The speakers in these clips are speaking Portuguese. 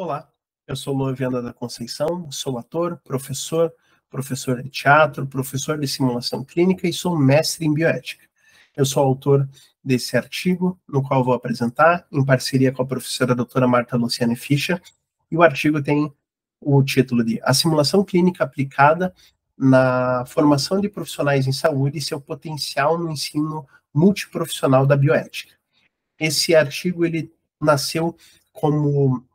Olá, eu sou Luan Viana da Conceição, sou ator, professor de teatro, professor de simulação clínica e sou mestre em bioética. Eu sou autor desse artigo, no qual vou apresentar, em parceria com a professora doutora Marta Luciane Fischer, e o artigo tem o título de A Simulação Clínica Aplicada na Formação de Profissionais em Saúde e seu potencial no ensino multiprofissional da bioética. Esse artigo, ele nasceu como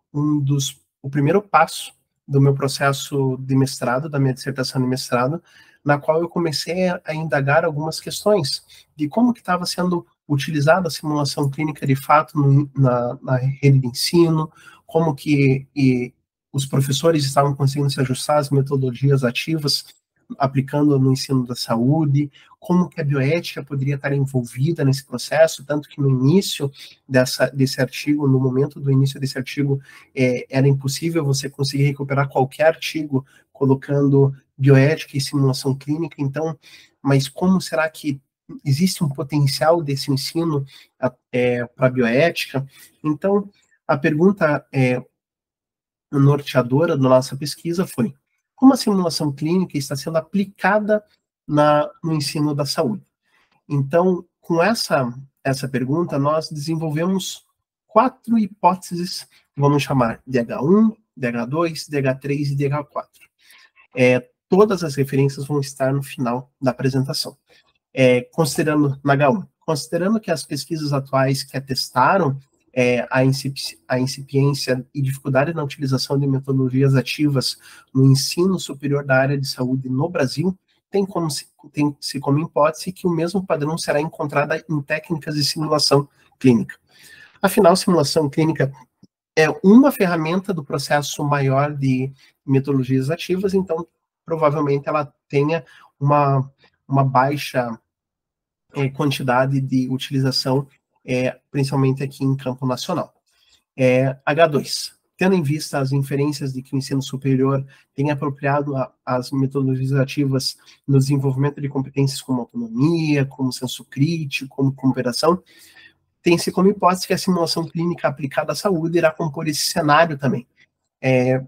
o primeiro passo do meu processo de mestrado, da minha dissertação de mestrado, na qual eu comecei a indagar algumas questões de como que estava sendo utilizada a simulação clínica de fato na rede de ensino, como que os professores estavam conseguindo se ajustar às metodologias ativas, aplicando no ensino da saúde, como que a bioética poderia estar envolvida nesse processo, tanto que no início desse artigo, no momento do início desse artigo, era impossível você conseguir recuperar qualquer artigo colocando bioética e simulação clínica. Então, mas como será que existe um potencial desse ensino para a bioética? Então, a pergunta norteadora da nossa pesquisa foi: como a simulação clínica está sendo aplicada no ensino da saúde? Então, com essa pergunta, nós desenvolvemos 4 hipóteses, vamos chamar DH1, DH2, DH3 e DH4. Todas as referências vão estar no final da apresentação. Considerando na H1, considerando que as pesquisas atuais que atestaram a incipiência e dificuldade na utilização de metodologias ativas no ensino superior da área de saúde no Brasil, tem-se como hipótese que o mesmo padrão será encontrado em técnicas de simulação clínica. Afinal, simulação clínica é uma ferramenta do processo maior de metodologias ativas, então provavelmente ela tenha uma baixa quantidade de utilização, principalmente aqui em campo nacional. H2. Tendo em vista as inferências de que o ensino superior tem apropriado as metodologias ativas no desenvolvimento de competências como autonomia, como senso crítico, como cooperação, tem-se como hipótese que a simulação clínica aplicada à saúde irá compor esse cenário também,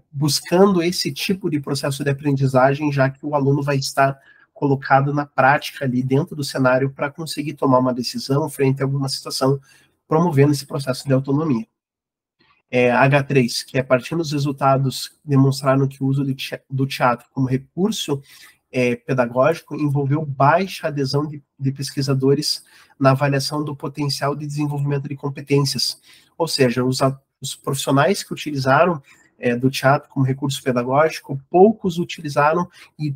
buscando esse tipo de processo de aprendizagem, já que o aluno vai estar colocado na prática ali dentro do cenário para conseguir tomar uma decisão frente a alguma situação, promovendo esse processo de autonomia. H3, que partindo dos resultados demonstraram que o uso do teatro como recurso pedagógico envolveu baixa adesão de pesquisadores na avaliação do potencial de desenvolvimento de competências. Ou seja, os profissionais que utilizaram do teatro como recurso pedagógico, poucos utilizaram e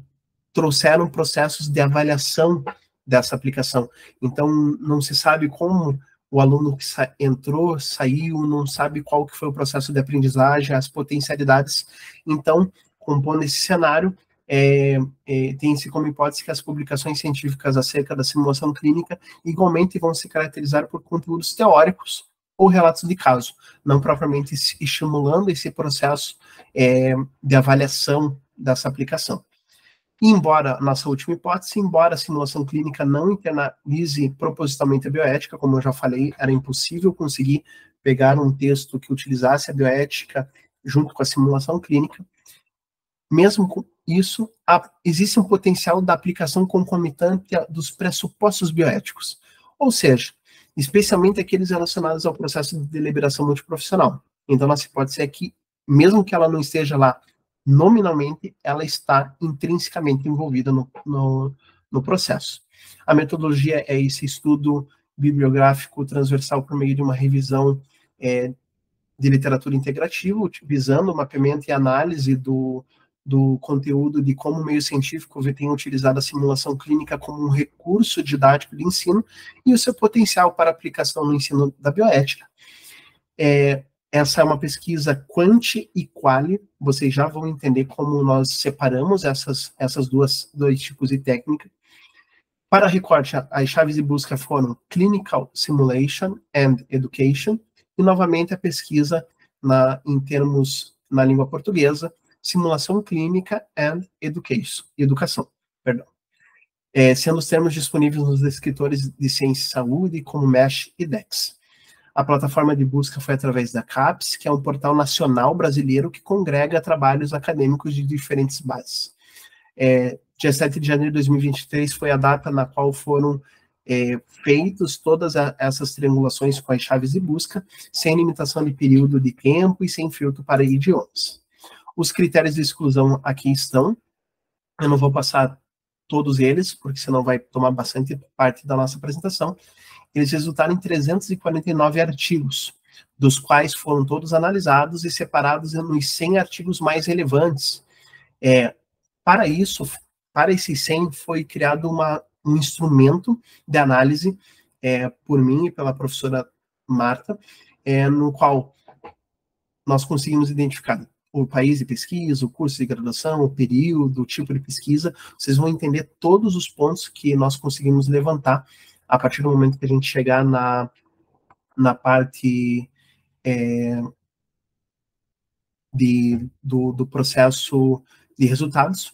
trouxeram processos de avaliação dessa aplicação. Então, não se sabe como o aluno que entrou, saiu, não sabe qual que foi o processo de aprendizagem, as potencialidades. Então, compondo esse cenário, tem-se como hipótese que as publicações científicas acerca da simulação clínica igualmente vão se caracterizar por conteúdos teóricos ou relatos de caso, não propriamente estimulando esse processo de avaliação dessa aplicação. Embora, nossa última hipótese, embora a simulação clínica não internalize propositalmente a bioética, como eu já falei, era impossível conseguir pegar um texto que utilizasse a bioética junto com a simulação clínica. Mesmo com isso, existe um potencial da aplicação concomitante dos pressupostos bioéticos, ou seja, especialmente aqueles relacionados ao processo de deliberação multiprofissional. Então, nossa hipótese é que, mesmo que ela não esteja lá nominalmente, ela está intrinsecamente envolvida no processo. A metodologia é esse estudo bibliográfico transversal por meio de uma revisão de literatura integrativa, visando o mapeamento e análise do conteúdo de como o meio científico tem utilizado a simulação clínica como um recurso didático de ensino e o seu potencial para aplicação no ensino da bioética. Essa é uma pesquisa quanti e quali, vocês já vão entender como nós separamos essas dois tipos de técnica. Para recorte, as chaves de busca foram Clinical Simulation and Education, e novamente a pesquisa na língua portuguesa, Simulação Clínica and Educação, sendo os termos disponíveis nos descritores de ciência e saúde, como MESH e DEX. A plataforma de busca foi através da CAPES, que é um portal nacional brasileiro que congrega trabalhos acadêmicos de diferentes bases. Dia 7 de janeiro de 2023 foi a data na qual foram feitas todas essas triangulações com as chaves de busca, sem limitação de período de tempo e sem filtro para idiomas. Os critérios de exclusão aqui estão. Eu não vou passar todos eles, porque senão vai tomar bastante parte da nossa apresentação. Eles resultaram em 349 artigos, dos quais foram todos analisados e separados nos 100 artigos mais relevantes. Para isso, para esses 100, foi criado um instrumento de análise por mim e pela professora Marta, no qual nós conseguimos identificar o país de pesquisa, o curso de graduação, o período, o tipo de pesquisa. Vocês vão entender todos os pontos que nós conseguimos levantar a partir do momento que a gente chegar na parte do processo de resultados,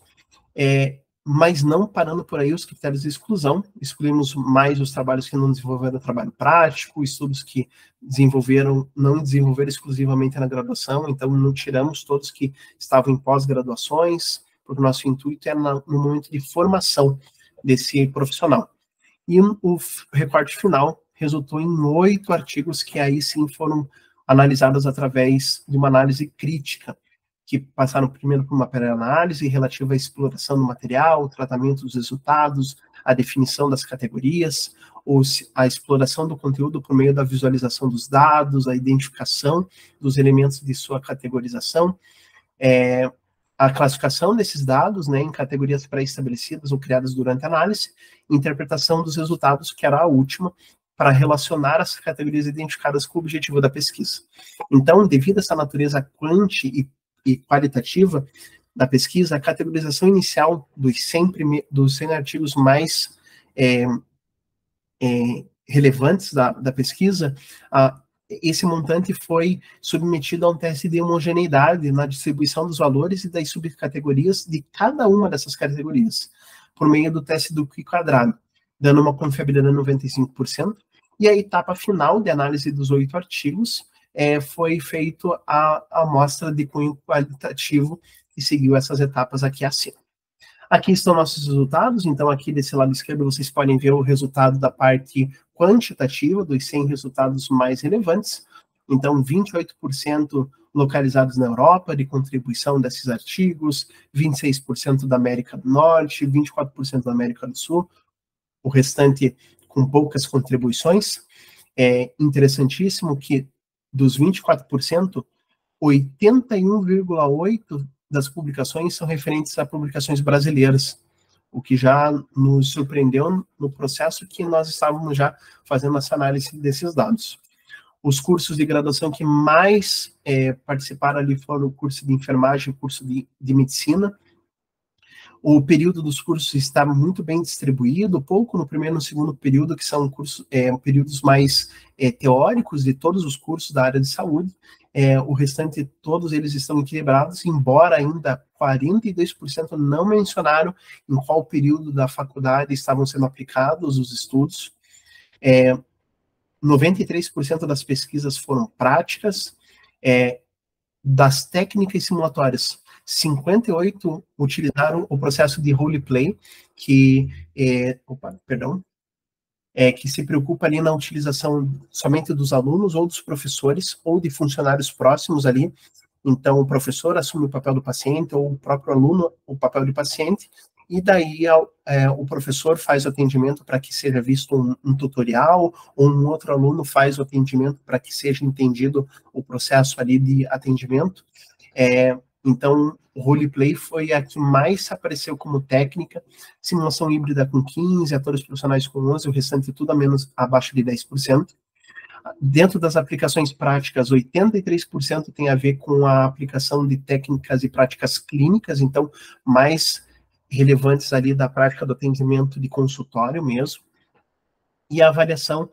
mas não parando por aí os critérios de exclusão. Excluímos mais os trabalhos que não desenvolveram trabalho prático, estudos que não desenvolveram exclusivamente na graduação, então não tiramos todos que estavam em pós-graduações, porque o nosso intuito é no momento de formação desse profissional. E o recorte final resultou em 8 artigos que aí sim foram analisados através de uma análise crítica, que passaram primeiro por uma pré-análise relativa à exploração do material, o tratamento dos resultados, a definição das categorias, a exploração do conteúdo por meio da visualização dos dados, a identificação dos elementos de sua categorização, a classificação desses dados, em categorias pré-estabelecidas ou criadas durante a análise, interpretação dos resultados, que era a última, para relacionar as categorias identificadas com o objetivo da pesquisa. Então, devido a essa natureza quanti e qualitativa da pesquisa, a categorização inicial dos 100 artigos mais relevantes da pesquisa, esse montante foi submetido a um teste de homogeneidade na distribuição dos valores e das subcategorias de cada uma dessas categorias, por meio do teste do Q-quadrado, dando uma confiabilidade de 95%, e a etapa final de análise dos 8 artigos foi feito a amostra de cunho qualitativo, que seguiu essas etapas aqui acima. Aqui estão nossos resultados, então aqui desse lado esquerdo vocês podem ver o resultado da parte quantitativa, dos 100 resultados mais relevantes. Então, 28% localizados na Europa, de contribuição desses artigos, 26% da América do Norte, 24% da América do Sul, o restante com poucas contribuições. É interessantíssimo que dos 24%, 81,8% das publicações são referentes a publicações brasileiras, o que já nos surpreendeu no processo que nós estávamos já fazendo essa análise desses dados. Os cursos de graduação que mais participaram ali foram o curso de enfermagem e o curso de medicina. O período dos cursos está muito bem distribuído, pouco no primeiro e no segundo período, que são períodos mais teóricos de todos os cursos da área de saúde. O restante, todos eles estão equilibrados, embora ainda 42% não mencionaram em qual período da faculdade estavam sendo aplicados os estudos. 93% das pesquisas foram práticas. Das técnicas simulatórias, 58 utilizaram o processo de roleplay, que se preocupa ali na utilização somente dos alunos ou dos professores ou de funcionários próximos ali. Então, o professor assume o papel do paciente ou o próprio aluno o papel de paciente, e daí o professor faz o atendimento para que seja visto um tutorial, ou um outro aluno faz o atendimento para que seja entendido o processo ali de atendimento. Então, o roleplay foi a que mais apareceu como técnica, simulação híbrida com 15%, atores profissionais com 11%, o restante tudo abaixo de 10%. Dentro das aplicações práticas, 83% tem a ver com a aplicação de técnicas e práticas clínicas, então, mais relevantes ali da prática do atendimento de consultório mesmo. E a avaliação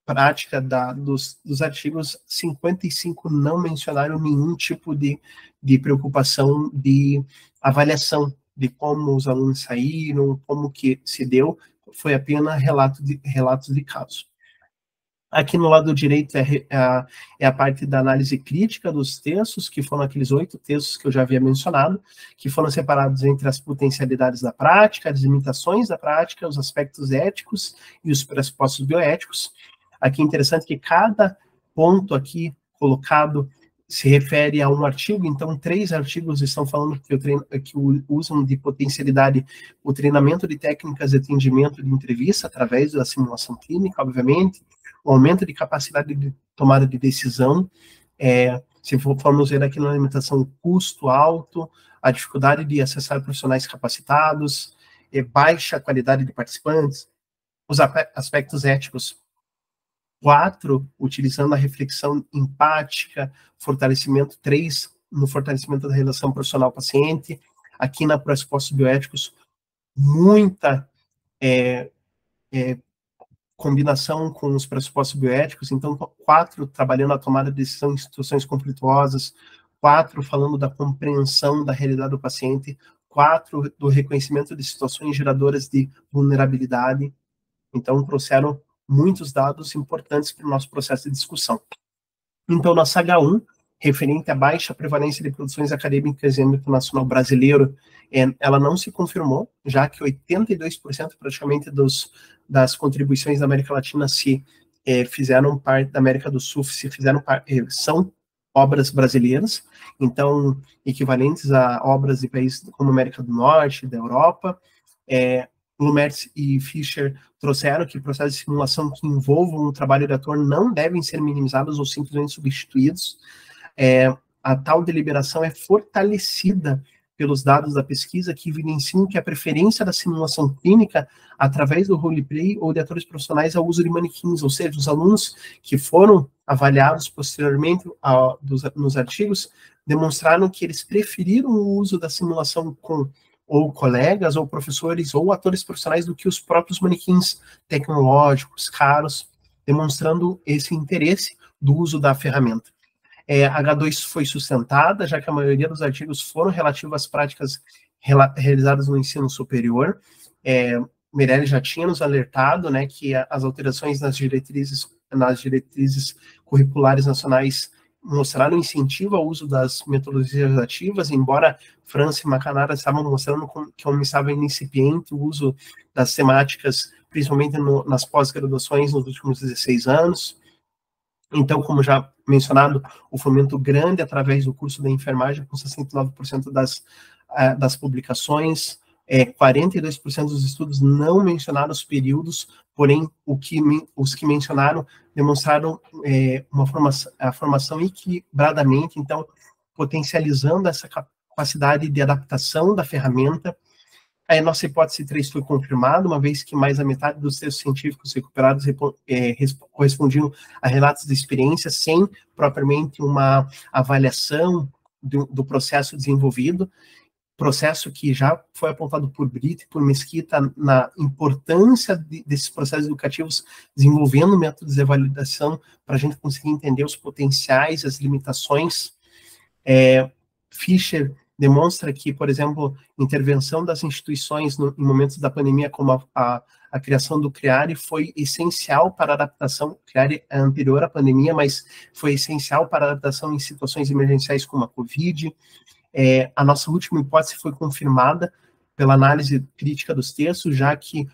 prática dos artigos, 55 não mencionaram nenhum tipo de preocupação de avaliação de como os alunos saíram, como que se deu, foi apenas relatos de caso. Aqui no lado direito é a parte da análise crítica dos textos, que foram aqueles 8 textos que eu já havia mencionado, que foram separados entre as potencialidades da prática, as limitações da prática, os aspectos éticos e os pressupostos bioéticos. Aqui é interessante que cada ponto aqui colocado se refere a um artigo, então 3 artigos estão falando que usam de potencialidade o treinamento de técnicas de atendimento de entrevista através da simulação clínica, obviamente, o aumento de capacidade de tomada de decisão, se formos ver aqui na alimentação, o custo alto, a dificuldade de acessar profissionais capacitados, baixa qualidade de participantes, os aspectos éticos. 4, utilizando a reflexão empática, fortalecimento. 3, no fortalecimento da relação profissional-paciente. Aqui na pressupostos bioéticos, muita combinação com os pressupostos bioéticos. Então, 4, trabalhando a tomada de decisão em situações conflituosas. 4, falando da compreensão da realidade do paciente. 4, do reconhecimento de situações geradoras de vulnerabilidade. Então, trouxeram muitos dados importantes para o nosso processo de discussão. Então, nossa H1, referente à baixa prevalência de produções acadêmicas em âmbito nacional brasileiro, ela não se confirmou, já que 82% praticamente das contribuições da América Latina fizeram parte da América do Sul, são obras brasileiras, então, equivalentes a obras de países como América do Norte, da Europa. Lumertz e Fischer trouxeram que processos de simulação que envolvam o trabalho de ator não devem ser minimizados ou simplesmente substituídos. A tal deliberação é fortalecida pelos dados da pesquisa que evidenciam que a preferência da simulação clínica através do roleplay ou de atores profissionais ao uso de manequins, ou seja, os alunos que foram avaliados posteriormente nos artigos demonstraram que eles preferiram o uso da simulação com ou colegas, ou professores, ou atores profissionais do que os próprios manequins tecnológicos, caros, demonstrando esse interesse do uso da ferramenta. H2 foi sustentada, já que a maioria dos artigos foram relativos às práticas realizadas no ensino superior. Meirelles já tinha nos alertado, né, que as alterações nas diretrizes curriculares nacionais mostraram incentivo ao uso das metodologias ativas, embora França e Macanara estavam mostrando que estava incipiente o uso das temáticas, principalmente nas pós-graduações nos últimos 16 anos. Então, como já mencionado, o fomento grande através do curso da enfermagem, com 69% das publicações, 42% dos estudos não mencionaram os períodos, porém, os que mencionaram demonstraram a formação equilibradamente, então, potencializando essa capacidade de adaptação da ferramenta. A nossa hipótese 3 foi confirmada, uma vez que mais da metade dos textos científicos recuperados correspondiam a relatos de experiência, sem propriamente uma avaliação do processo desenvolvido, processo que já foi apontado por Brito e por Mesquita na importância desses processos educativos, desenvolvendo métodos de validação para a gente conseguir entender os potenciais, as limitações. Fischer demonstra que, por exemplo, intervenção das instituições em momentos da pandemia, como a criação do CREARE, foi essencial para a adaptação. O CREARE é anterior à pandemia, mas foi essencial para a adaptação em situações emergenciais como a Covid. A nossa última hipótese foi confirmada pela análise crítica dos textos, já que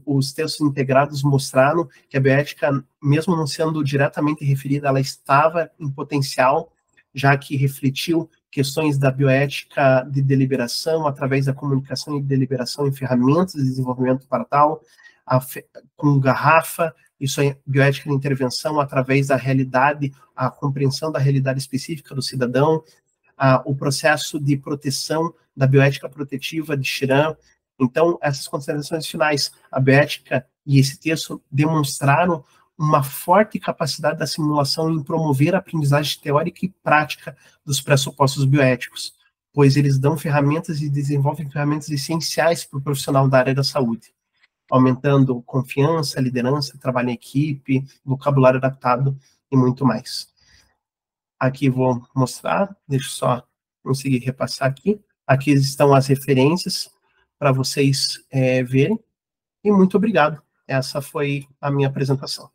os textos integrados mostraram que a bioética, mesmo não sendo diretamente referida, ela estava em potencial, já que refletiu questões da bioética de deliberação, através da comunicação e deliberação em ferramentas de desenvolvimento para tal, com garrafa, isso é bioética de intervenção através da realidade, a compreensão da realidade específica do cidadão, o processo de proteção da bioética protetiva de Chiram. Então, essas considerações finais, a bioética e esse texto demonstraram uma forte capacidade da simulação em promover a aprendizagem teórica e prática dos pressupostos bioéticos, pois eles dão ferramentas e desenvolvem ferramentas essenciais para o profissional da área da saúde, aumentando confiança, liderança, trabalho em equipe, vocabulário adaptado e muito mais. Aqui vou mostrar, deixa eu só conseguir repassar aqui. Aqui estão as referências para vocês verem. E muito obrigado. Essa foi a minha apresentação.